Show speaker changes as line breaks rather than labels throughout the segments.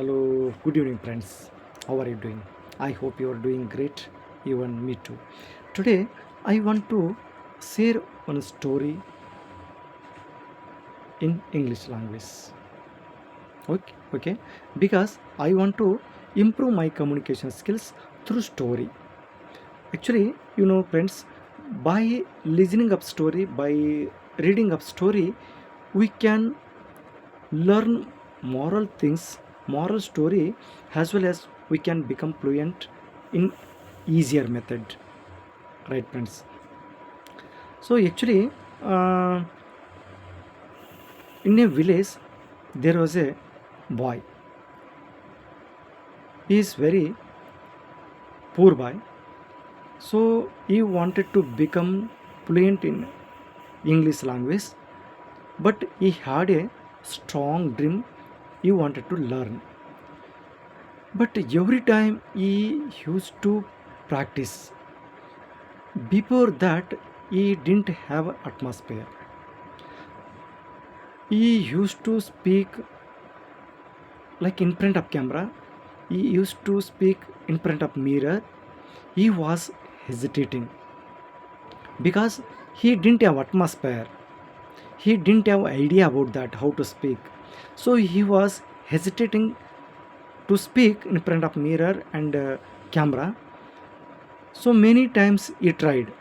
Hello, good evening, friends. How are you doing? I hope you are doing great, even me too. Today, I want to share one story in English language. Okay, because I want to improve my communication skills through story. Actually, friends, by listening up story, by reading up story, we can learn moral things, moral story, as well as we can become fluent in easier method, right, friends? So actually, uh, in a village there was a boy. He is very poor boy, so he wanted to become fluent in English language, but he had a strong dream. He wanted to learn, but every time he used to practice. Before that, he didn't have atmosphere. He used to speak like in front of camera. He used to speak in front of mirror. He was hesitating because he didn't have atmosphere. He didn't have idea about that how to speak. So he was hesitating to speak in front of mirror and camera. So many times he tried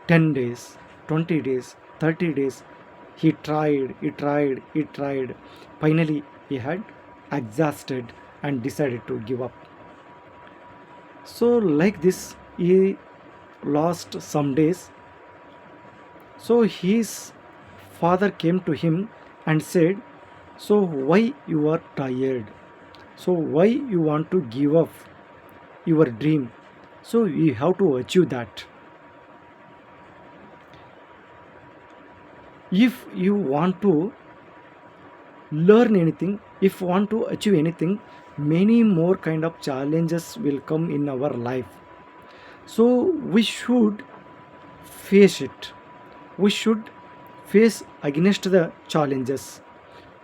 10 days, 20 days, 30 days. He tried. Finally, he had exhausted and decided to give up. So, like this, he lost some days. So, his father came to him and said, so, why you are tired? So, why you want to give up your dream? So, you have to achieve that. If you want to learn anything, if want to achieve anything, many more kind of challenges will come in our life. So we should face it. We should face against the challenges.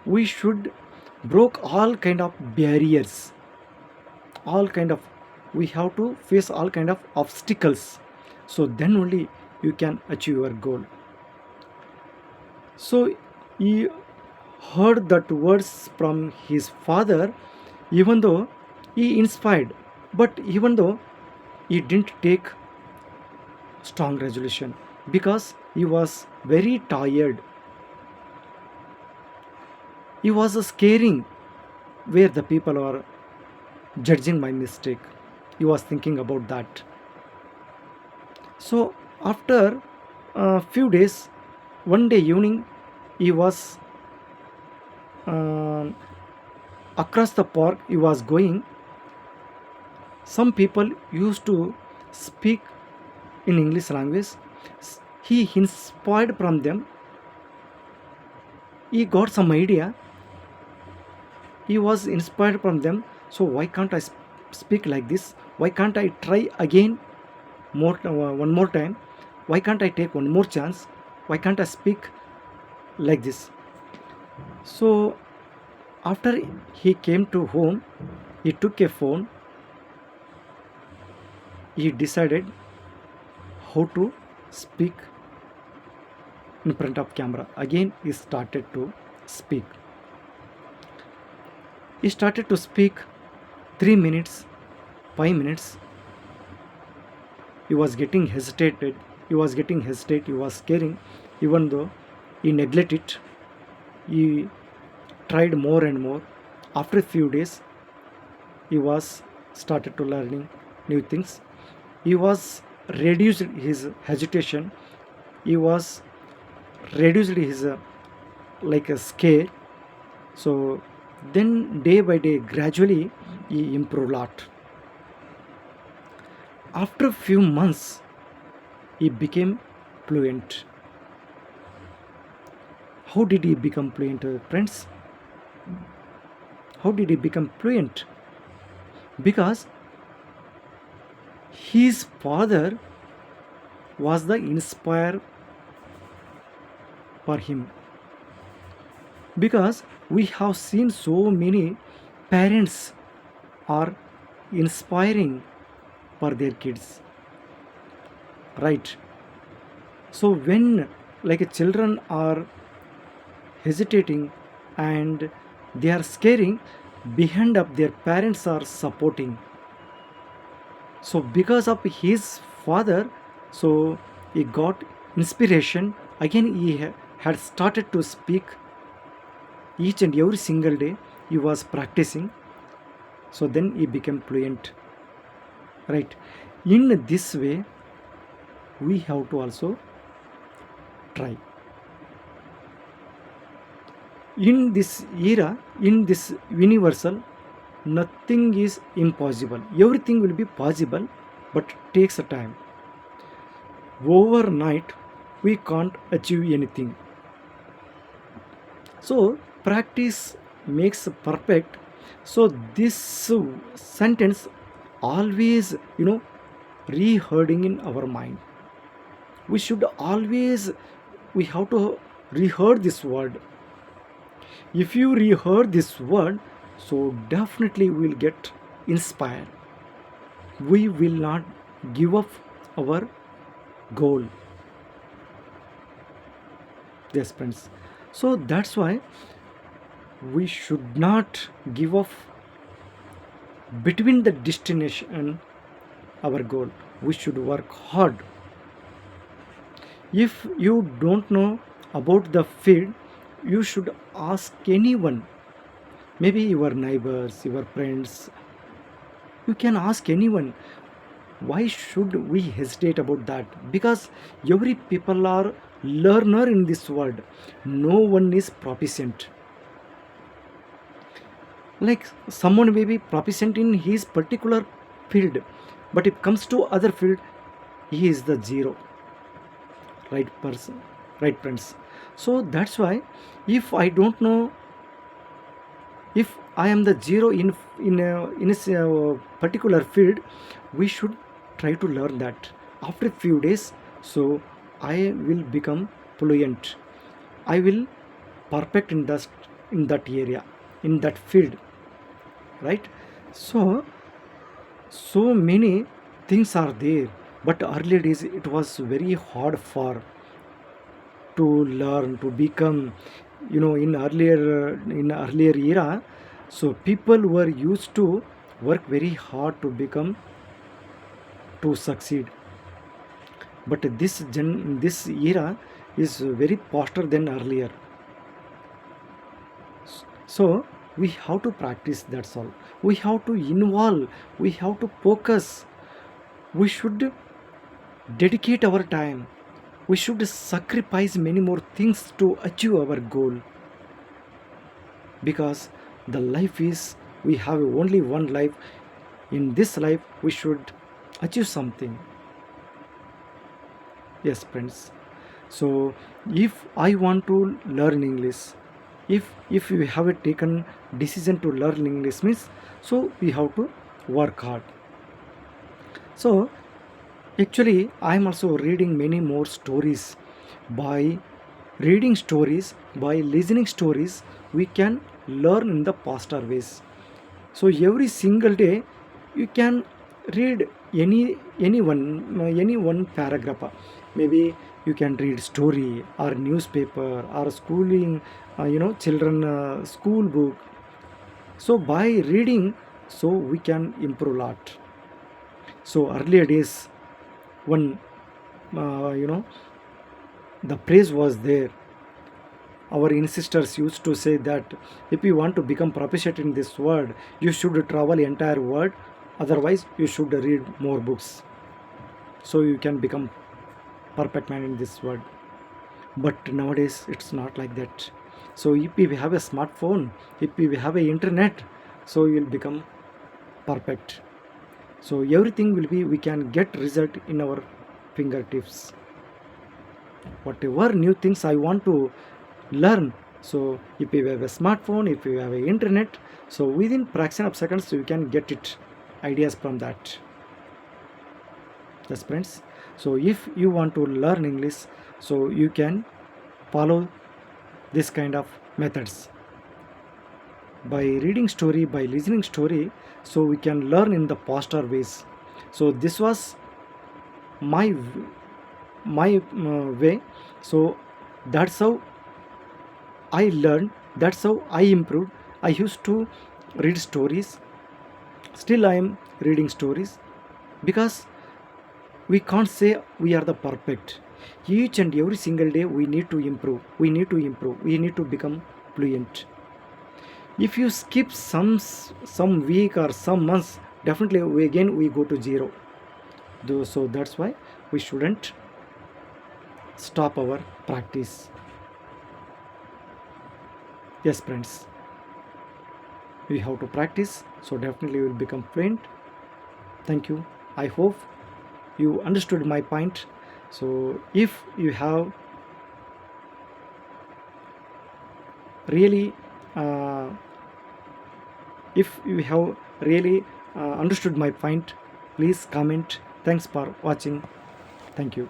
We should broke all kind of barriers, all kind of, we have to face all kind of obstacles. So then only you can achieve your goal. So he heard that words from his father, even though he inspired, but even though he didn't take strong resolution because he was very tired. He was scaring where the people are judging my mistake. He was thinking about that. So after a few days, one day evening, he was uh, across the park. He was going. Some people used to speak in English language. He inspired from them. He got some idea. He was inspired from them. So why can't I speak like this? Why can't I try again, one more time? Why can't I take one more chance? Why can't I speak like this? So after he came to home, he took a phone. He decided how to speak in front of camera. Again, he started to speak. He started to speak 3 minutes, 5 minutes. He was getting hesitated. He was scaring, even though he neglected it. He tried more and more. After a few days, he was started to learning new things. He was reduced his hesitation. He was reduced his like a scare. So then day by day, gradually he improved a lot. After a few months, he became fluent. How did he become fluent, friends? How did he become fluent? Because his father was the inspire for him. because we have seen so many parents are inspiring for their kids, right? So when like children are hesitating and they are scaring, behind up their parents are supporting. So because of his father, so he got inspiration. Again he had started to speak each and every single day. He was practicing, so then he became fluent, right? In this way we have to also try. In this era, in this universal, nothing is impossible. Everything will be possible, but takes a time. Overnight we can't achieve anything. So practice makes perfect. So this sentence always, rehearsing in our mind. We should always, we have to rehearse this word. If you rehearse this word, so definitely we will get inspired. We will not give up our goal. Yes, friends. So that's why we should not give up between the destination and our goal. We should work hard. If you don't know about the field, you should ask anyone, maybe your neighbors, your friends. You can ask anyone. Why should we hesitate about that? Because every people are learner in this world. No one is proficient. Like someone may be proficient in his particular field, but if comes to other field, he is the zero. Right person, right friends. So that's why, if I don't know, if I am the zero in a particular field, we should try to learn that. After few days, so I will become fluent. I will perfect in that area, in that field, right? So many things are there, but earlier days it was very hard for to learn to become, in earlier era. So people were used to work very hard to become, to succeed. But this era is very faster than earlier. So we have to practice, that's all. We have to involve, we have to focus, we should dedicate our time, we should sacrifice many more things to achieve our goal. Because the life is, we have only one life. In this life we should achieve something. Yes, friends. So if I want to learn English, if you have taken decision to learn English means, so we have to work hard. So actually I am also reading many more stories. By reading stories, by listening stories, we can learn in the faster ways. So every single day you can read any one paragraph. Maybe you can read story or newspaper or schooling, children school book. So by reading, so we can improve a lot. So earlier days, when uh, you know the praise was there, our ancestors used to say that if you want to become proficient in this world, you should travel entire world. Otherwise you should read more books, so you can become perfect man in this world. But nowadays it's not like that. So if we have a smartphone, if we have a internet, so you'll become perfect. So everything will be, we can get result in our fingertips. Whatever new things I want to learn, so if you have a smartphone, if you have a internet, so within fraction of seconds you can get it, ideas from that. Yes, friends. So if you want to learn English, so you can follow this kind of methods. By reading story, by listening story, so we can learn in the faster ways. So this was my way. So that's how I learned, that's how I improved. I used to read stories, still I am reading stories, because we can't say we are the perfect. Each and every single day we need to improve, we need to improve, we need to become fluent. If you skip some week or some months, definitely we go to zero. So that's why we shouldn't stop our practice. Yes friends, we have to practice, so definitely we will become fluent. Thank you. I hope you understood my point. So if you have really uh, if you have really understood my point, please comment. Thanks for watching. Thank you.